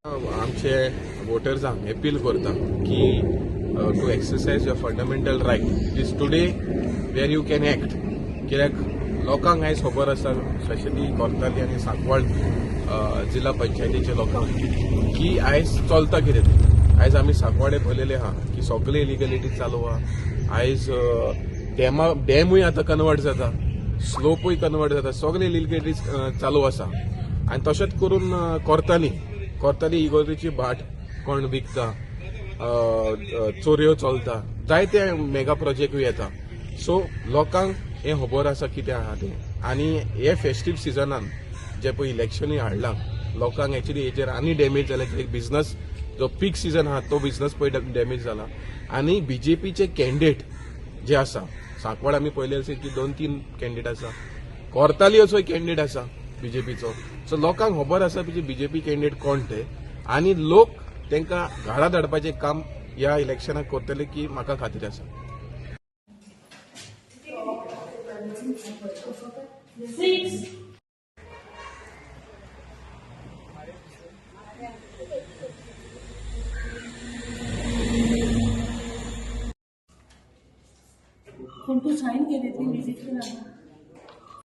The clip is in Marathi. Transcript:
आमचे वोटर्सांक अपील करता की to exercise your fundamental right is today where you can act. कित्याक लोकांक आयज खबर आसा, स्पेशली कोर्ताली आनी सांकवाळ जिल्हा पंचायतीच्या लोकांक की आयज चलता कितें तें. आयज आमी सांकवाडे पळयलेले आहा की सगळे इलिगलिटी चालू आहा. आयज डॅमूय आतां कन्वर्ट जाता, स्लोपूय कन्वर्ट जाता, सगळे इलिगलिटी चालू आसा. आनी तशेंच करून कोर्ताली इगोर्जेची भाट कोण विकता, चोरयो चलता, जायते मेगा प्रोजेक्टूय येता. सो लोकांक हें खबर आसा कितें आहा तें. आनी हे फेस्टीव सिजनान जे पळय इलेक्शनूय हाडलां, लोकांक एक्चुली हेजेर आनी डॅमेज जाला. एक बिझनस जो पीक सिजन आहा तो बिझनस पळय डॅमेज जाला. आनी बीजेपीचे कॅन्डिडेट जे आसा, सांकवाळ आमी पळयले अशें की 2-3 कॅन्डिडेट आसा, कोर्ताली असो कॅन्डिडेट आसा बीजेपीचो. सो लोकांक खबर आसा बीजेपी कॅन्डिडेट कोण ते, आनी लोक तांकां घारा धाडपाचें काम ह्या इलेक्शनाक करतले की म्हाका खात्री आसा. पण तू साईन केली ती विजिट केला.